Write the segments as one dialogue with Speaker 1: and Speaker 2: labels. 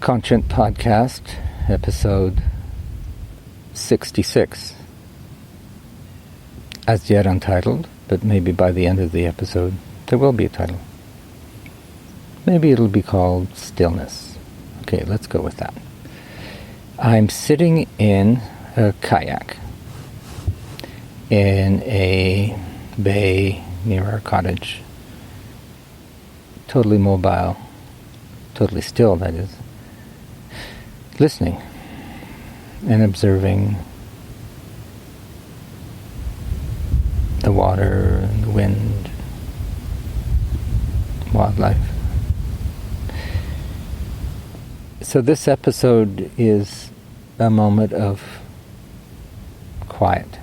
Speaker 1: Conscient Podcast, episode 66. As yet untitled, but maybe by the end of the episode there will be a title. Maybe it'll be called Stillness. Okay, let's go with that. I'm sitting in a kayak in a bay near our cottage. Totally mobile, totally still, that is. Listening and observing the water and the wind, wildlife. So this episode is a moment of quiet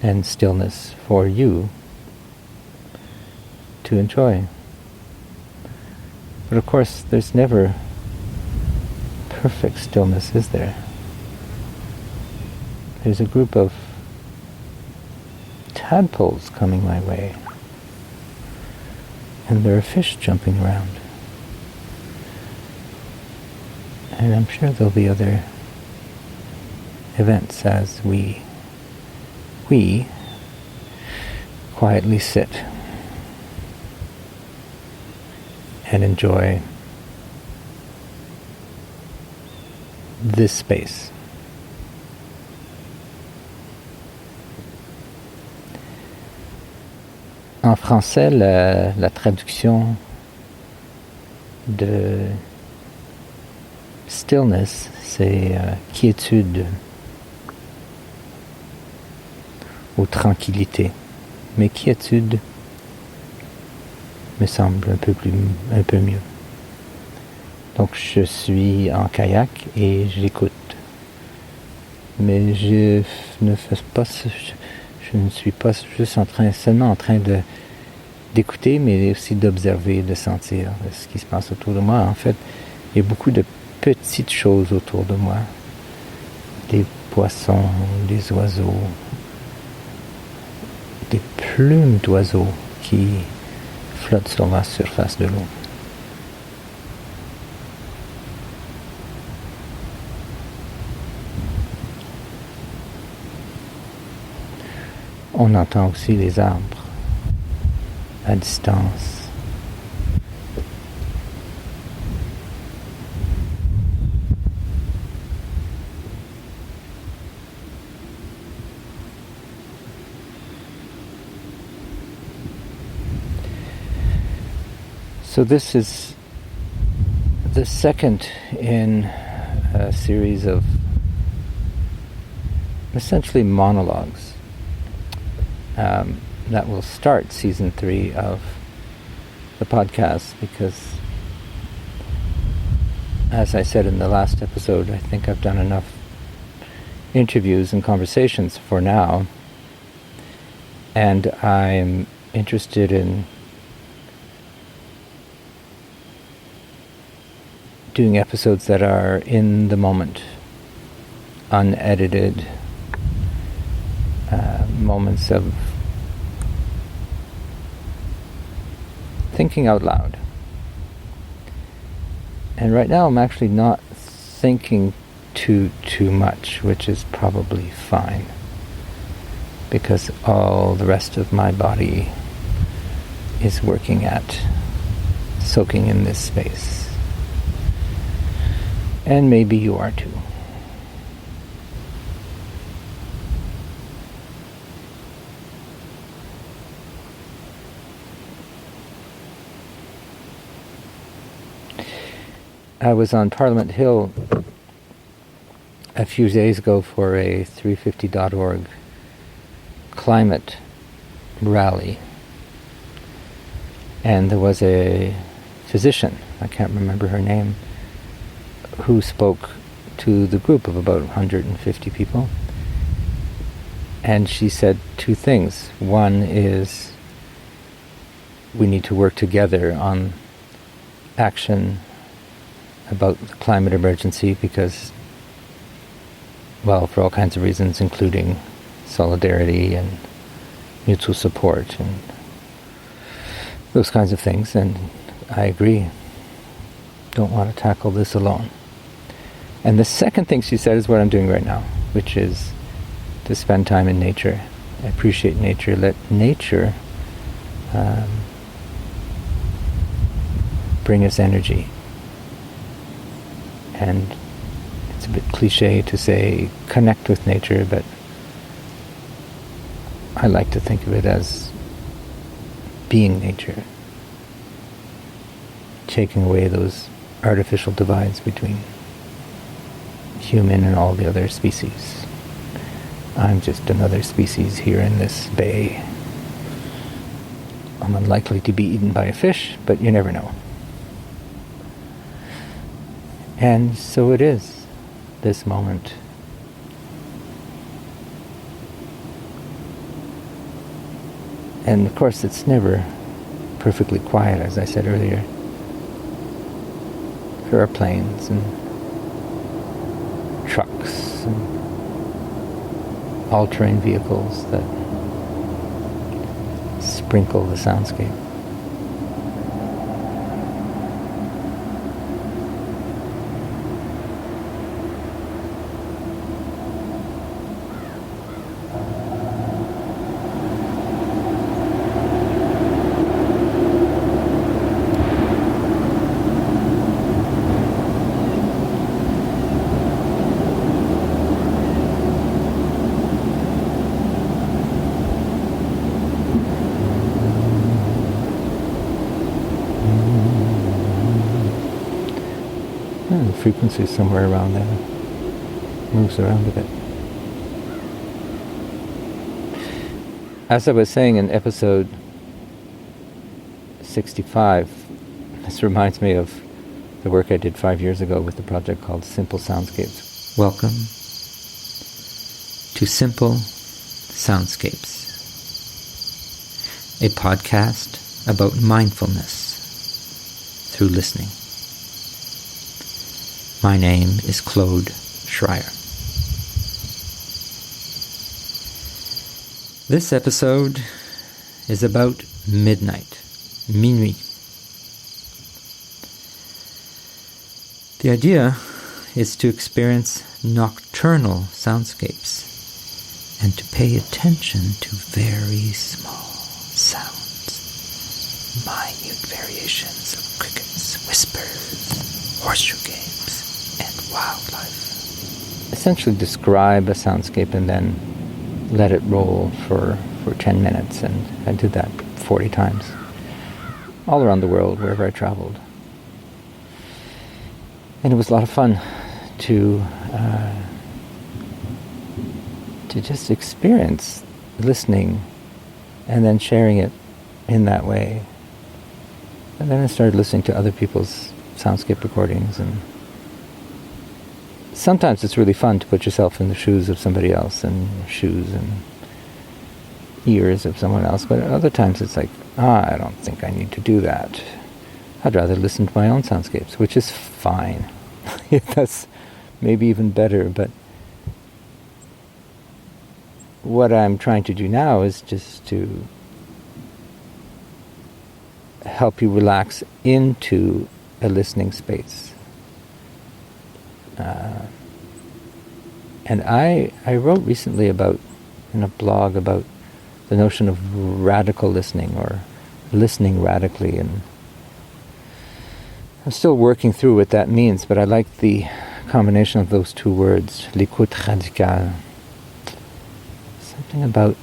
Speaker 1: and stillness for you to enjoy. But of course, there's never perfect stillness, is there? There's a group of tadpoles coming my way, and there are fish jumping around. And I'm sure there'll be other events as we quietly sit and enjoy this space. En français, la traduction de stillness, c'est quiétude ou tranquillité. Mais quiétude me semble un peu mieux. Donc je suis en kayak et j'écoute. Mais je ne suis pas juste seulement en train d'écouter, mais aussi d'observer, de sentir ce qui se passe autour de moi. En fait, il y a beaucoup de petites choses autour de moi. Des poissons, des oiseaux, des plumes d'oiseaux qui flotte sur la surface de l'eau. On entend aussi les arbres à distance. So this is the second in a series of essentially monologues that will start season 3 of the podcast, because as I said in the last episode, I think I've done enough interviews and conversations for now, and I'm interested in doing episodes that are in the moment, unedited, moments of thinking out loud. And right now I'm actually not thinking too much, which is probably fine, because all the rest of my body is working at soaking in this space. And maybe you are too. I was on Parliament Hill a few days ago for a 350.org climate rally. And there was a physician, I can't remember her name, who spoke to the group of about 150 people. And she said two things. One is we need to work together on action about the climate emergency because, well, for all kinds of reasons, including solidarity and mutual support and those kinds of things, and I agree. Don't want to tackle this alone. And the second thing she said is what I'm doing right now, which is to spend time in nature. Appreciate nature. Let nature bring us energy. And it's a bit cliche to say connect with nature, but I like to think of it as being nature. Taking away those artificial divides between human and all the other species. I'm just another species here in this bay. I'm unlikely to be eaten by a fish, but you never know. And so it is, this moment. And of course it's never perfectly quiet, as I said earlier. There are planes and trucks and all-terrain vehicles that sprinkle the soundscape. The frequency is somewhere around there. Moves around a bit. As I was saying in episode 65, this reminds me of the work I did 5 years ago with the project called Simple Soundscapes. Welcome to Simple Soundscapes, a podcast about mindfulness through listening. My name is Claude Schryer. This episode is about midnight, minuit. The idea is to experience nocturnal soundscapes and to pay attention to very small sounds, minute variations of crickets, whispers, horseshoe games, and wildlife. Essentially describe a soundscape and then let it roll for 10 minutes, and I did that 40 times all around the world wherever I traveled. And it was a lot of fun to just experience listening and then sharing it in that way. And then I started listening to other people's soundscape recordings, and sometimes it's really fun to put yourself in the shoes of somebody else and shoes and ears of someone else, but at other times it's like, I don't think I need to do that. I'd rather listen to my own soundscapes, which is fine. That's maybe even better, but what I'm trying to do now is just to help you relax into a listening space. And I wrote recently about, in a blog, about the notion of radical listening, or listening radically, and I'm still working through what that means, but I like the combination of those two words, l'écoute radicale. Something about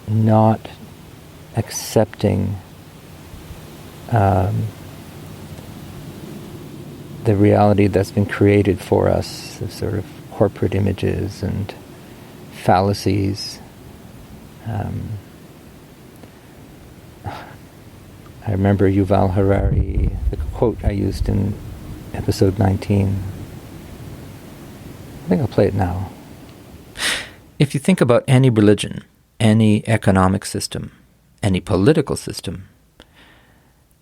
Speaker 1: not accepting the reality that's been created for us, the sort of corporate images and fallacies. I remember Yuval Harari, the quote I used in episode 19. I think I'll play it now. If you think about any religion, any economic system, any political system,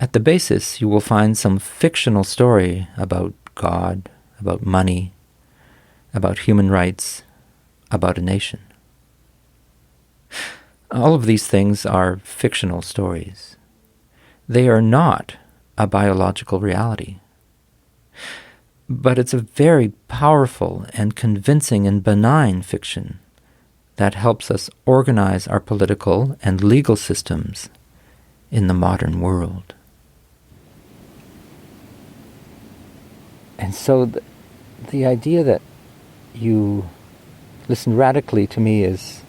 Speaker 1: at the basis you will find some fictional story about God, about money, about human rights, about a nation. All of these things are fictional stories. They are not a biological reality. But it's a very powerful and convincing and benign fiction that helps us organize our political and legal systems in the modern world. And so the idea that you listen radically to me is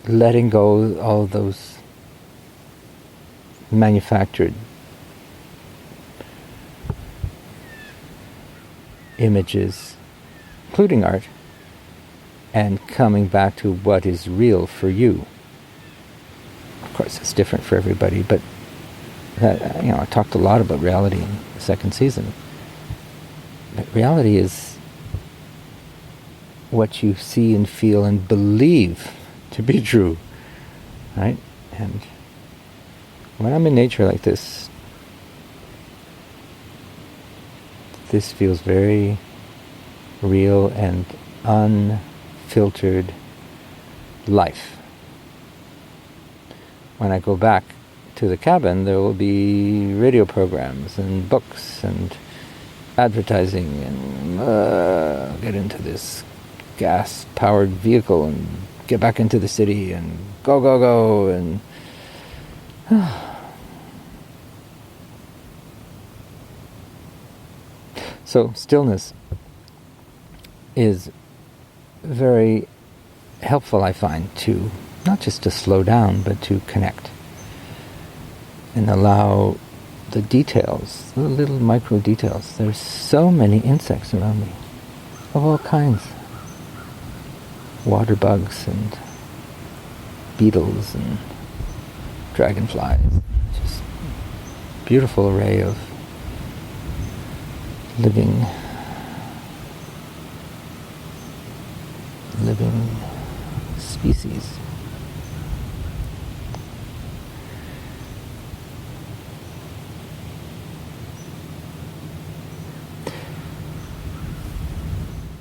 Speaker 1: letting go all those manufactured images, including art, and coming back to what is real for you. Of course, it's different for everybody, but I talked a lot about reality in the second season. But reality is what you see and feel and believe to be true, right? And when I'm in nature like this, this feels very real and unfiltered life. When I go back to the cabin, there will be radio programs and books and advertising, and I'll get into this gas-powered vehicle and get back into the city and go, go, go, and so stillness is very helpful, I find, to not just to slow down, but to connect and allow the details, the little micro details. There's so many insects around me, of all kinds. Water bugs and beetles and dragonflies. Just beautiful array of living species.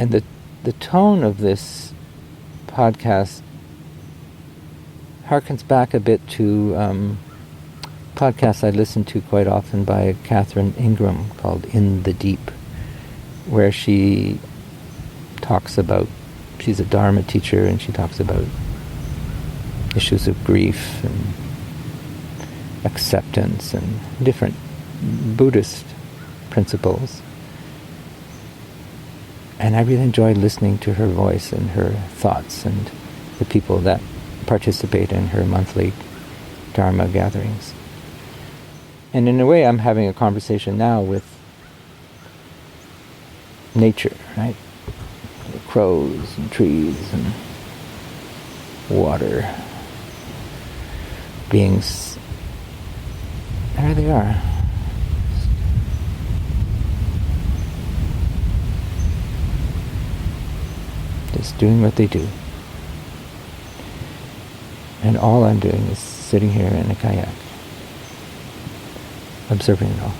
Speaker 1: And the tone of this podcast harkens back a bit to podcasts I listen to quite often by Catherine Ingram called In the Deep, where she talks about, she's a Dharma teacher, and she talks about issues of grief and acceptance and different Buddhist principles. And I really enjoy listening to her voice and her thoughts and the people that participate in her monthly Dharma gatherings. And in a way, I'm having a conversation now with nature, right? Crows and trees and water, beings. There they are. Just doing what they do. And all I'm doing is sitting here in a kayak, observing it all.